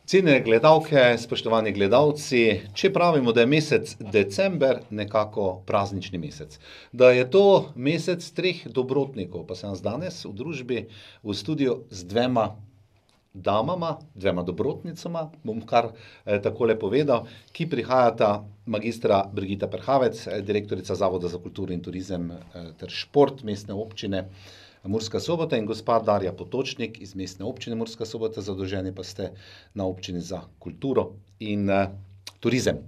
Cenjene gledalke, spoštovani gledalci, če pravimo, da je mesec december nekako praznični mesec, da je to mesec treh dobrotnikov, pa sem danes v družbi v studiu z dvema damama, dvema dobrotnicama, bom kar takole povedal, ki prihajata magistra Brigita Perhavec, direktorica Zavoda za kulturo in turizem ter šport Mestne občine Murska Sobota, in gospa Darja Potočnik iz Mestne občine Murska Sobota, zadolženi pa ste na občini za kulturo in turizem.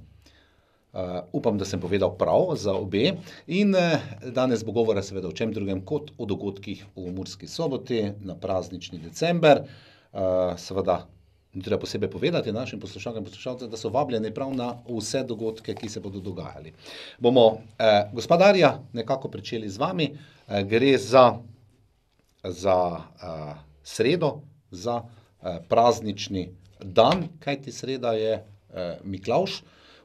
Upam, da sem povedal prav za obe, in danes bo govora seveda o čem drugem kot o dogodkih v Murski Soboti na praznični december. Seveda ni treba posebej povedati našim poslušalkam in poslušalcem, da so vabljeni prav na vse dogodke, ki se bodo dogajali. Bomo, gospa Darja, nekako pričeli z vami. Gre za sredo, za praznični dan, kajti sreda je Miklavž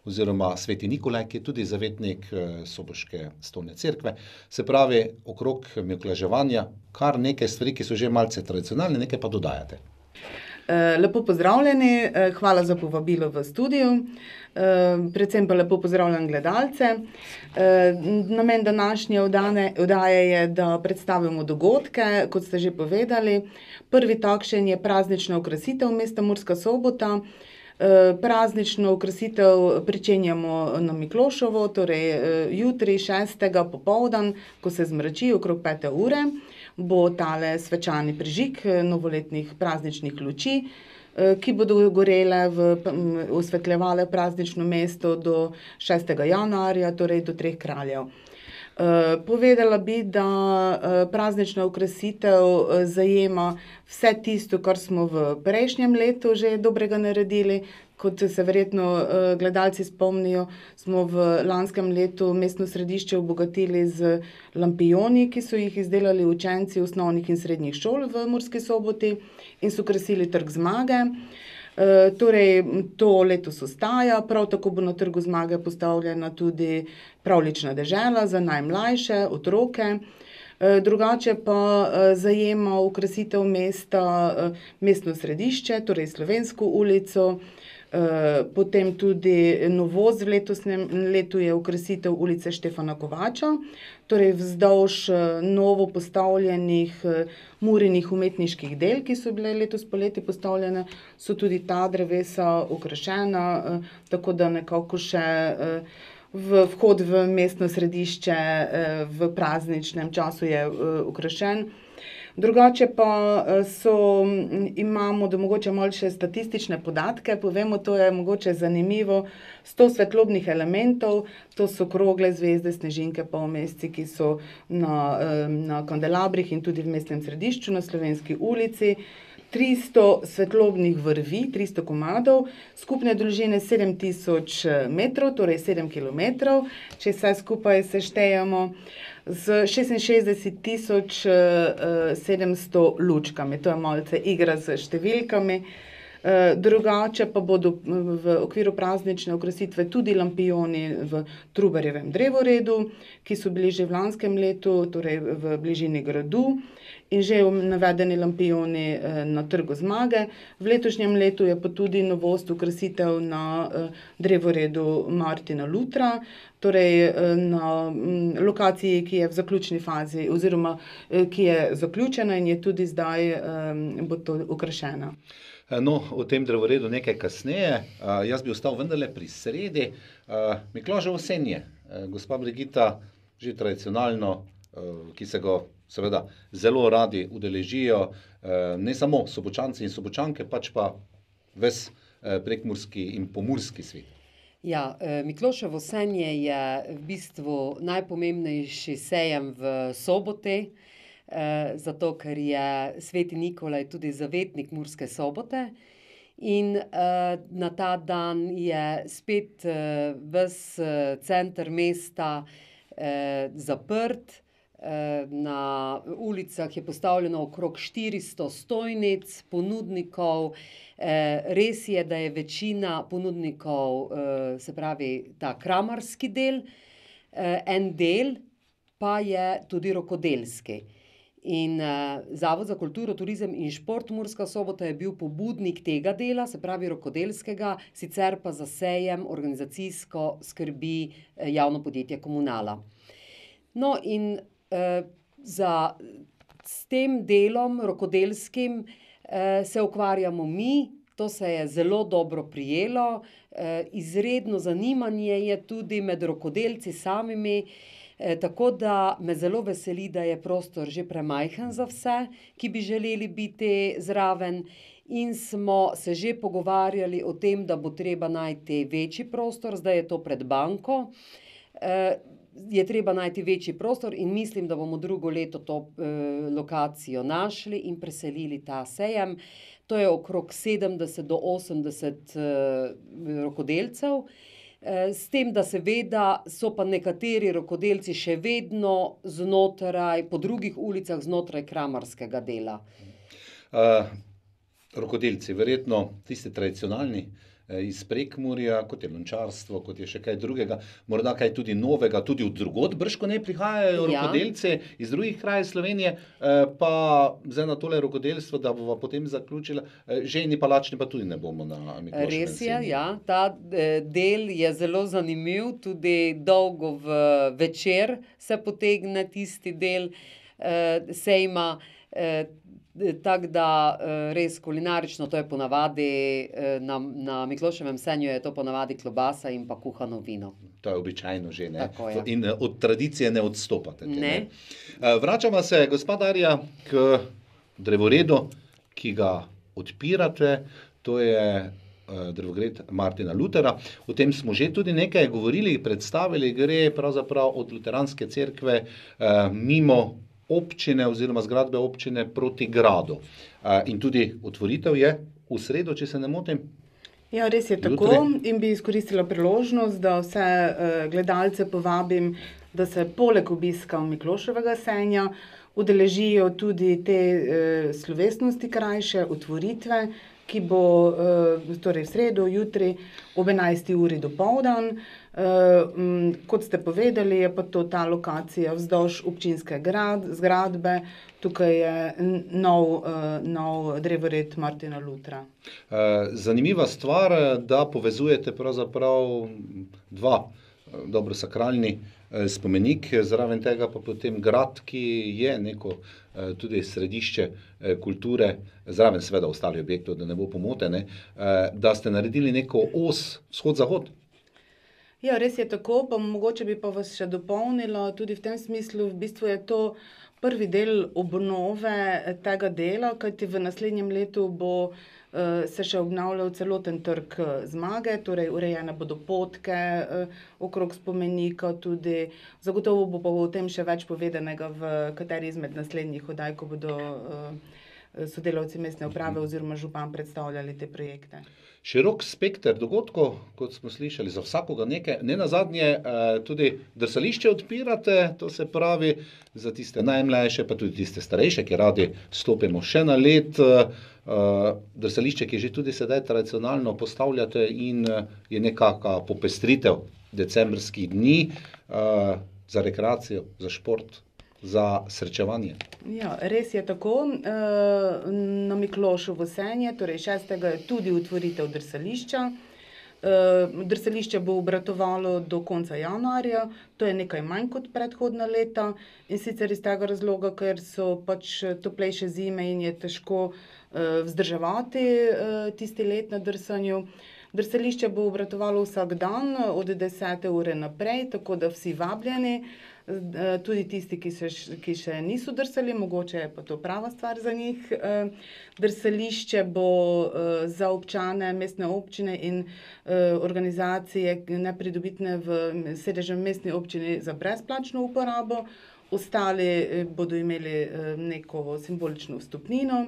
oziroma sveti Nikolaj, ki je tudi zavetnik soboške stolne cerkve. Se pravi, okrog miklavževanja kar nekaj stvari, ki so že malce tradicionalne, nekaj pa dodajate. Lepo pozdravljeni, hvala za povabilo v studiu, predvsem pa lepo pozdravljam gledalce. Namen današnje oddaje je, da predstavimo dogodke, kot ste že povedali. Prvi takšen je praznična okrasitev mesta Murska Sobota. Praznično okrasitev pričenjamo na Mikloševo, torej jutri 6. popoldan, ko se zmrači okrog 5. ure. Bo tale svečani prižig novoletnih prazničnih luči, ki bodo gorele osvetljevale praznično mesto do 6. januarja, torej do Treh kraljev. Povedala bi, da praznična okrasitev zajema vse tisto, kar smo v prejšnjem letu že dobrega naredili. Kot se verjetno gledalci spomnijo, smo v lanskem letu mestno središče obogatili z lampijoni, ki so jih izdelali učenci osnovnih in srednjih šol v Murski Soboti in so krasili Trg zmage. Torej, to letos ostaja, prav tako bo na Trgu zmage postavljena tudi pravljična dežela za najmlajše, otroke. Drugače pa zajema okrasitev mesta mestno središče, torej Slovensko ulico. Potem tudi novost v letošnjem letu je okrasitev ulice Štefana Kovača, torej vzdolž novo postavljenih Murinih umetniških del, ki so bile letos poleti postavljene, so tudi ta drevesa okrašena, tako da nekako še vhod v mestno središče v prazničnem času je okrašen. Drugače pa imamo, da mogoče malo še statistične podatke povemo, to je mogoče zanimivo. 100 svetlobnih elementov, to so krogle zvezde, snežinke, polmeseci, ki so na kandelabrih in tudi v mestnem središču na Slovenski ulici. 300 svetlobnih vrvi, 300 komadov, skupne dolžine 7000 metrov, torej 7 kilometrov, če vse skupaj seštejemo, z 66.700 lučkami. To je malce igra z številkami. Drugače pa bodo v okviru praznične okrasitve tudi lampijoni v Trubarjevem drevoredu, ki so bili že v lanskem letu, torej v bližini gradu, in že navedeni lampijoni na Trgu zmage. V letošnjem letu je pa tudi novost okrasitev na drevoredu Martina Lutra, torej na lokaciji, ki je v zaključni fazi oziroma ki je zaključena in je tudi zdaj bo to okrašena. No, o tem drevoredu nekaj kasneje. Jaz bi ostal vendarle pri sredi. Miklavževo senje, gospa Brigita, že tradicionalno, ki se ga seveda zelo radi udeležijo, ne samo Sobočanci in Sobočanke, pač pa ves prekmurski in pomurski svet. Ja, Miklavževo senje je v bistvu najpomembnejši sejem v Soboti, zato ker je sveti Nikolaj tudi zavetnik Murske Sobote. In na ta dan je spet ves center mesta zaprt. Na ulicah je postavljeno okrog 400 stojnic, ponudnikov. Res je, da je večina ponudnikov, se pravi ta kramarski del, en del pa je tudi rokodelski. In Zavod za kulturo, turizem in šport Murska Sobota je bil pobudnik tega dela, se pravi rokodelskega, sicer pa za sejem organizacijsko skrbi javno podjetje Komunala. No in s tem delom rokodelskim se ukvarjamo mi, to se je zelo dobro prijelo, izredno zanimanje je tudi med rokodelci samimi, tako da me zelo veseli, da je prostor že premajhen za vse, ki bi želeli biti zraven, in smo se že pogovarjali o tem, da bo treba najti večji prostor, zdaj je to pred banko, je treba najti večji prostor in mislim, da bomo drugo leto to lokacijo našli in preselili ta sejem. To je okrog 70 do 80 rokodelcev, s tem, da seveda so pa nekateri rokodelci še vedno znotraj, po drugih ulicah znotraj kramarskega dela. Rokodelci, verjetno tisti tradicionalni, iz Prekmurja, kot je lončarstvo, kot je še kaj drugega, morda kaj tudi novega, tudi od drugod bržkone prihajajo rokodelci iz drugih krajev Slovenije, pa zdaj na tole rokodelstvo, da bova potem zaključila, žejni pa lačni pa tudi ne bomo na Mikloševem senju. Res je, ja, ta del je zelo zanimiv, tudi dolgo v večer se potegne tisti del sejma, tako da res kulinarično to je ponavadi, na Mikloševem senju je to ponavadi klobasa in pa kuhano vino. To je običajno že, ne? Tako je. In od tradicije ne odstopate. Ne. Vračamo se, gospa Darja, k drevoredu, ki ga odpirate, to je drevogred Martina Luthera. O tem smo že tudi nekaj govorili, predstavili, gre pravzaprav od luteranske cerkve mimo občine oziroma zgradbe občine proti gradu. In tudi otvoritev je v sredo, če se ne motim. Ja, res je tako in bi izkoristila priložnost, da vse gledalce povabim, da se poleg obiska Mikloševega senja udeležijo tudi te slovesnosti krajše, otvoritve, ki bo torej v sredo, jutri ob 11. uri dopoldan. Kot ste povedali, je pa to ta lokacija vzdolž občinske zgradbe, tukaj je nov drevored Martina Luthera. Zanimiva stvar, da povezujete pravzaprav dva dobro sakralni spomenik, zraven tega pa potem grad, ki je neko tudi središče kulture, zraven seveda ostali objektov, da ne bo pomote, ne, da ste naredili neko os vzhod-zahod. Ja, res je tako, pa mogoče bi pa vas še dopolnila tudi v tem smislu, v bistvu je to prvi del obnove tega dela, kajti v naslednjem letu bo se še obnavljal celoten trg Zmage, torej urejene bodo potke okrog spomenika tudi. Zagotovo bo pa o tem še več povedanega v kateri izmed naslednjih oddaj, ko bodo sodelavci mestne uprave oziroma župan predstavljali te projekte. Širok spekter dogodkov, kot smo slišali, za vsakoga nekaj. Nenazadnje tudi drsališče odpirate, to se pravi za tiste najmlajše, pa tudi tiste starejše, ki radi stopimo še na led. Drsališče, ki že tudi sedaj tradicionalno postavljate in je nekaka popestritev decembrskih dni za rekreacijo, za šport, za srečevanje. Ja, res je tako. Na Mikloševo senje, torej 6. je tudi otvoritev drsališča. Drsališče bo obratovalo do konca januarja, to je nekaj manj kot predhodna leta in sicer iz tega razloga, ker so pač toplejše zime in je težko vzdrževati tisti let na drsanju. Drsališče bo obratovalo vsak dan od 10. ure naprej, tako da vsi vabljeni, tudi tisti, ki še niso drsali, mogoče je pa to prava stvar za njih. Drsališče bo za občane mestne občine in organizacije nepridobitne v sedežem mestni občini za brezplačno uporabo, ostali bodo imeli neko simbolično vstopnino.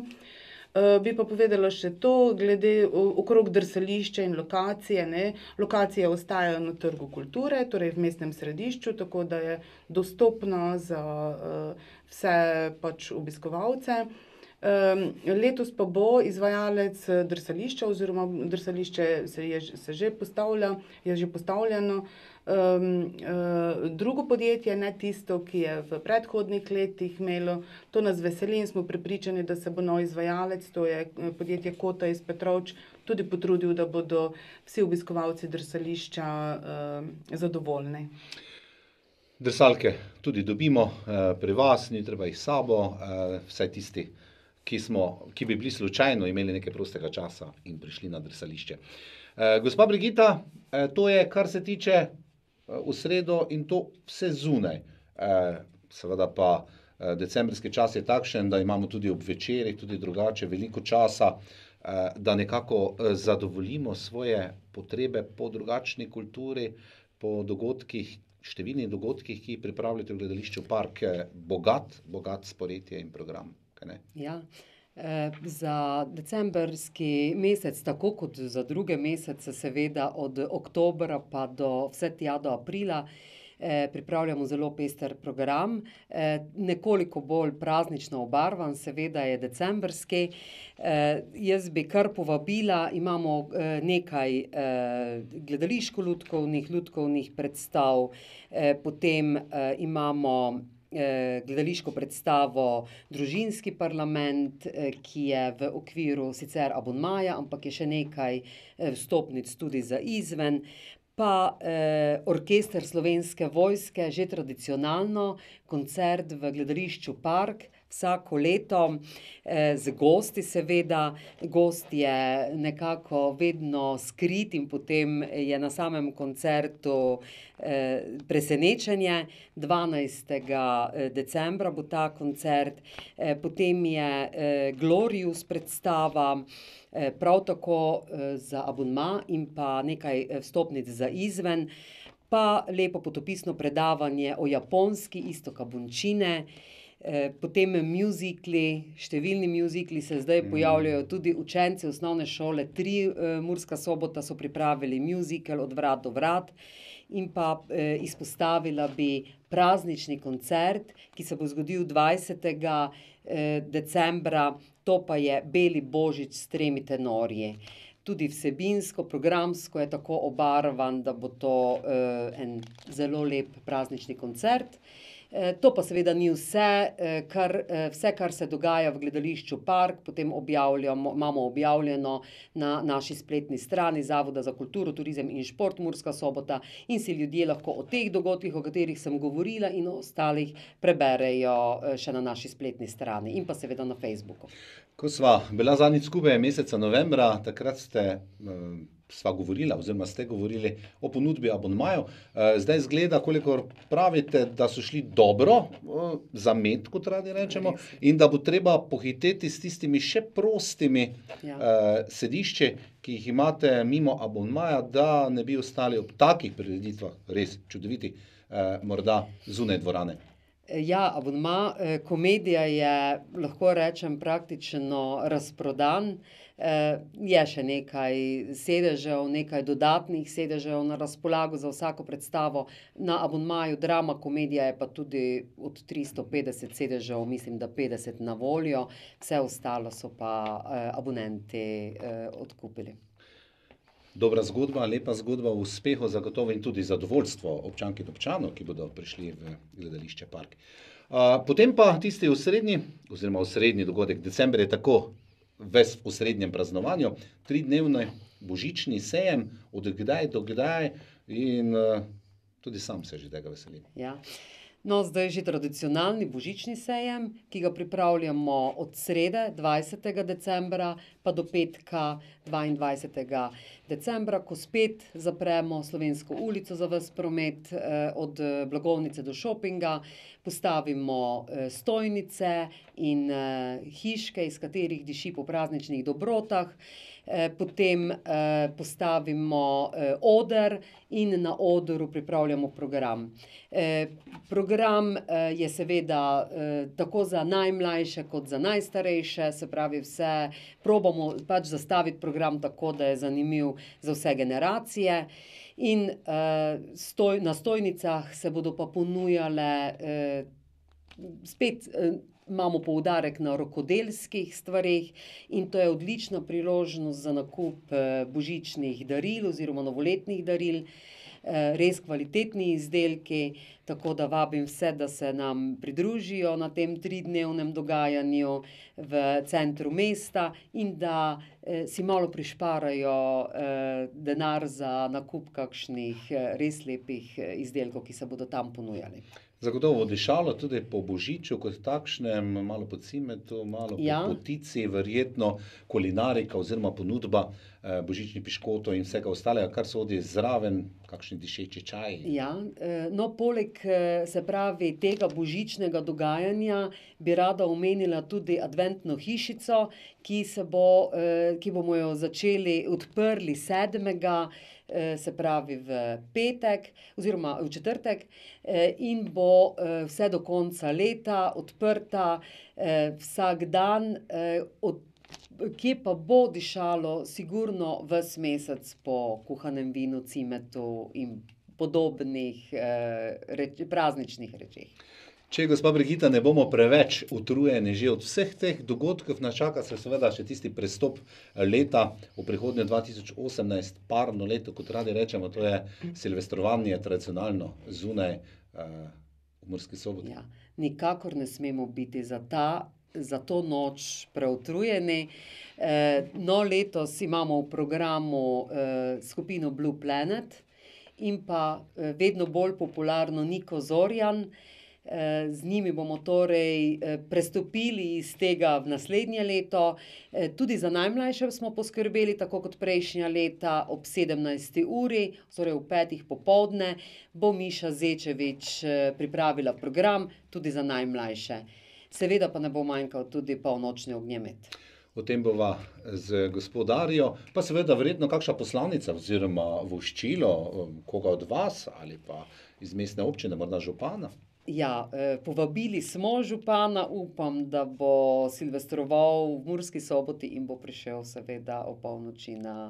Bi pa povedala še to, glede okrog drsališča in lokacije, ne. Lokacije ostajajo na Trgu kulture, torej v mestnem središču, tako da je dostopna za vse pač obiskovalce. Letos pa bo izvajalec drsališča, oziroma drsališče se že postavlja, je že postavljeno. Drugo podjetje, ne tisto, ki je v predhodnih letih imelo, to nas veseli in smo prepričani, da se bo nov izvajalec, to je podjetje Kota iz Petrovč, tudi potrudil, da bodo vsi obiskovalci drsališča zadovoljni. Drsalke tudi dobimo pri vas, ni treba jih s sabo, vsaj tisti, ki bi bili slučajno imeli nekaj prostega časa in prišli na drsališče. Gospa Brigita, to je, kar se tiče v sredo, in to vse zunaj. Seveda pa decembrski čas je takšen, da imamo tudi ob večerih, tudi drugače veliko časa, da nekako zadovoljimo svoje potrebe po drugačni kulturi, po dogodkih, številnih dogodkih, ki jih pripravljate v gledališču Park. Bogat sporetje in program. Ja, za decembrski mesec, tako kot za druge mesece, seveda od oktobra pa vse tja do aprila, pripravljamo zelo pester program, nekoliko bolj praznično obarvan, seveda je decembrski. Jaz bi kar povabila, imamo nekaj lutkovnih predstav, potem imamo gledališko predstavo Družinski parlament, ki je v okviru sicer abonmaja, ampak je še nekaj vstopnic tudi za izven, pa orkester Slovenske vojske, že tradicionalno, koncert v gledališču Park, vsako leto, z gosti seveda. Gost je nekako vedno skrit in potem je na samem koncertu presenečenje. 12. decembra bo ta koncert, potem je Glorious predstava, prav tako za abonma in pa nekaj vstopnic za izven, pa lepo potopisno predavanje o Japonski Iztoka Bončine. Potem mjuzikli, številni mjuzikli se zdaj pojavljajo, tudi učenci osnovne šole 3 Murska Sobota so pripravili mjuzikel Od vrat do vrat. In pa izpostavila bi praznični koncert, ki se bo zgodil 20. decembra, to pa je Beli božič s 3 tenorji. Tudi vsebinsko, programsko je tako obarvan, da bo to en zelo lep praznični koncert. To pa seveda ni vse, kar se dogaja v gledališču Park, potem imamo objavljeno na naši spletni strani Zavoda za kulturo, turizem in šport Murska Sobota, in si ljudje lahko o teh dogodkih, o katerih sem govorila, in o ostalih preberejo še na naši spletni strani in pa seveda na Facebooku. Ko sva bila zadnjič skupaj meseca novembra, takrat sva govorila, oziroma ste govorili o ponudbi abonmajev. Zdaj izgleda, kolikor pravite, da so šli dobro, za med, kot radi rečemo, in da bo treba pohiteti s tistimi še prostimi sedišči, ki jih imate mimo abonmaja, da ne bi ostali ob takih prireditvah, res čudovitih, morda zunaj dvorane. Ja, abonma, komedija je, lahko rečem, praktično razprodan. Je še nekaj sedežev, nekaj dodatnih sedežev na razpolago za vsako predstavo. Na abonmaju drama komedija je pa tudi od 350 sedežev, mislim, da 50 na voljo. Vse ostalo so pa abonenti odkupili. Dobra zgodba, lepa zgodba o uspehu, zagotovo in tudi zadovoljstvo občank in občanov, ki bodo prišli v gledališče Park. Potem pa tisti osrednji dogodek, december je tako ves v osrednjem praznovanju, 3-dnevni božični sejem, od kdaj do kdaj, in tudi sam se že tega veselim. Ja. No, zdaj že tradicionalni božični sejem, ki ga pripravljamo od srede 20. decembra pa do petka 22. decembra, ko spet zapremo Slovensko ulico za ves promet, od blagovnice do šopinga, postavimo stojnice in hiške, iz katerih diši po prazničnih dobrotah. Potem postavimo oder in na odru pripravljamo program. Program je seveda tako za najmlajše kot za najstarejše, se pravi probamo pač zastaviti program tako, da je zanimiv za vse generacije. In na stojnicah se bodo pa ponujale spet imamo poudarek na rokodelskih stvareh in to je odlična priložnost za nakup božičnih daril oziroma novoletnih daril. Res kvalitetni izdelki, tako da vabim vse, da se nam pridružijo na tem 3-dnevnem dogajanju v centru mesta in da si malo prišparajo denar za nakup kakšnih res lepih izdelkov, ki se bodo tam ponujali. Zagotovo dišalo tudi po božiču kot takšnem, malo po cimetu, malo po potici, verjetno kulinarika oziroma ponudba božičnih piškotov in vsega ostalega, kar sodi zraven, kakšni dišeči čaji. Ja, no poleg se pravi tega božičnega dogajanja bi rada omenila tudi adventno hišico, ki bomo jo začeli odprli 7. Se pravi v petek oziroma v četrtek in bo vse do konca leta odprta vsak dan, kje pa bo dišalo sigurno ves mesec po kuhanem vinu, cimetu in podobnih prazničnih rečeh. Če, gospa Brigita, ne bomo preveč utrujeni že od vseh teh dogodkov, nas čaka se seveda še tisti prestop leta v prihodnje 2018, parno leto, kot radi rečemo, to je silvestrovanje tradicionalno zunaj v Murski Soboti. Ja, nikakor ne smemo biti za to noč preutrujeni. No, letos imamo v programu skupino Blue Planet in pa vedno bolj popularno Niko Zorjan. Z njimi bomo torej prestopili iz tega v naslednje leto. Tudi za najmlajše smo poskrbeli, tako kot prejšnja leta, ob 17. uri, torej v 5. popoldne, bo Miša Zečevič pripravila program tudi za najmlajše. Seveda pa ne bo manjkal tudi polnočni ognjemet. O tem bova z gospodarjo, pa seveda verjetno kakšna poslanica oziroma voščilo, koga od vas ali pa iz mestne občine, morda župana. Ja, povabili smo župana, upam, da bo silvestroval v Murski Soboti in bo prišel seveda o polnoči na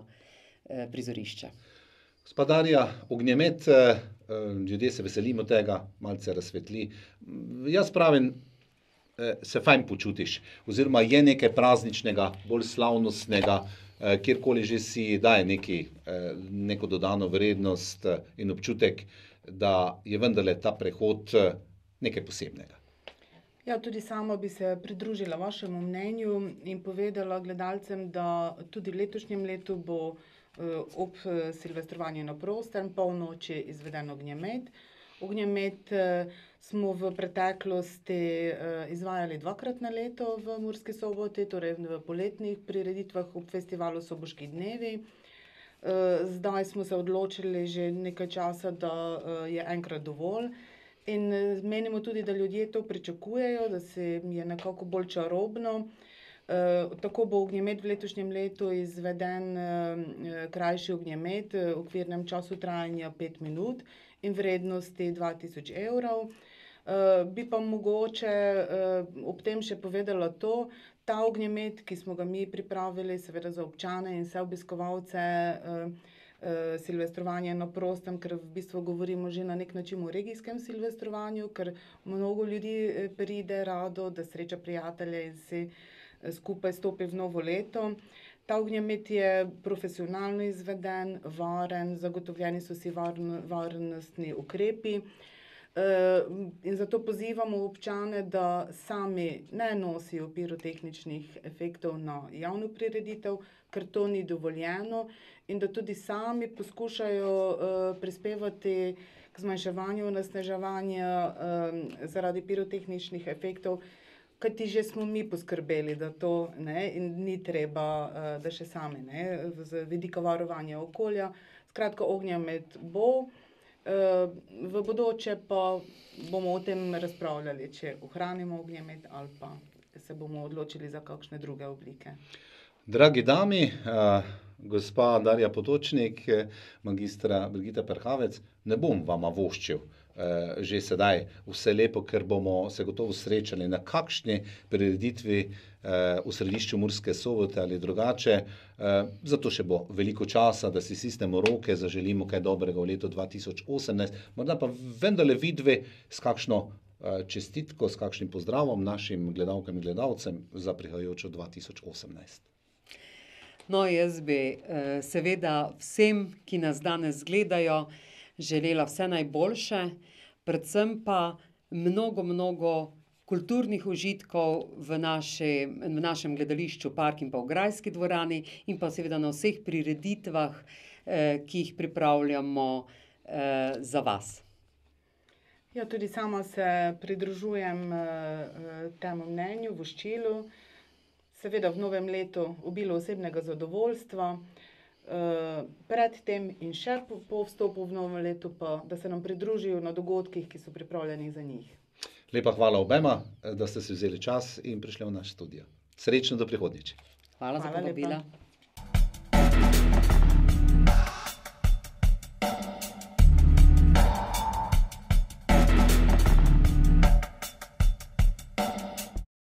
prizorišče. Gospa Darja, ognjemet, ljudje se veselimo tega, malce razsvetli. Jaz pravim, se fajn počutiš, oziroma je nekaj prazničnega, bolj slavnostnega, kjerkoli že si daje neko dodano vrednost in občutek, da je vendarle ta prehod nekaj posebnega. Ja, tudi sama bi se pridružila vašemu mnenju in povedala gledalcem, da tudi v letošnjem letu bo ob silvestrovanju na prostem polnoči izveden ognjemet. Ognjemet smo v preteklosti izvajali 2-krat na leto v Murski Soboti, torej v poletnih prireditvah ob festivalu Soboški dnevi. Zdaj smo se odločili že nekaj časa, da je enkrat dovolj in menimo tudi, da ljudje to pričakujejo, da se je nekako bolj čarobno. Tako bo ognjemet v letošnjem letu izveden krajši ognjemet v okvirnem času trajanja 5 minut in vrednosti 2000 evrov. Bi pa mogoče ob tem še povedala to, ta ognjemet, ki smo ga mi pripravili seveda za občane in vse obiskovalce silvestrovanja na prostem, ker v bistvu govorimo že na nek način o regijskem silvestrovanju, ker mnogo ljudi pride rado, da sreča prijatelje in si skupaj stopi v novo leto. Ta ognjemet je profesionalno izveden, varen, zagotovljeni so si varnostni ukrepi. In zato pozivamo občane, da sami ne nosijo pirotehničnih efektov na javno prireditev, ker to ni dovoljeno, in da tudi sami poskušajo prispevati k zmanjševanju onesnaževanja zaradi pirotehničnih efektov, kajti že smo mi poskrbeli, da to ne, in ni treba, da še sami ne, z vidika varovanja okolja. Skratka, ognjemet bo. V bodoče pa bomo o tem razpravljali, če ohranimo ognjemet ali pa se bomo odločili za kakšne druge oblike. Dragi dami, gospa Darja Potočnik, magistra Brigita Perhavec, ne bom vama voščil že sedaj vse lepo, ker bomo se gotovo srečali na kakšni prireditvi v središču Murske Sobote ali drugače. Zato še bo veliko časa, da si stisnemo roke, zaželimo kaj dobrega v letu 2018, morda pa vendarle vidve s kakšno čestitko, s kakšnim pozdravom našim gledalkam in gledalcem za prihajajočo 2018. No, jaz bi seveda vsem, ki nas danes gledajo, želela vse najboljše, predvsem pa mnogo kulturnih užitkov v našem gledališču Park in pa v Grajski dvorani in pa seveda na vseh prireditvah, ki jih pripravljamo za vas. Ja, tudi sama se pridružujem temu mnenju, voščilu. Seveda v novem letu obilo osebnega zadovoljstva, pred tem in še po vstopu v novem letu pa, da se nam pridružijo na dogodkih, ki so pripravljeni za njih. Lepa hvala obema, da ste si vzeli čas in prišli v naš studio. Srečno do prihodnjič. Hvala za Hvala lepa. povabila.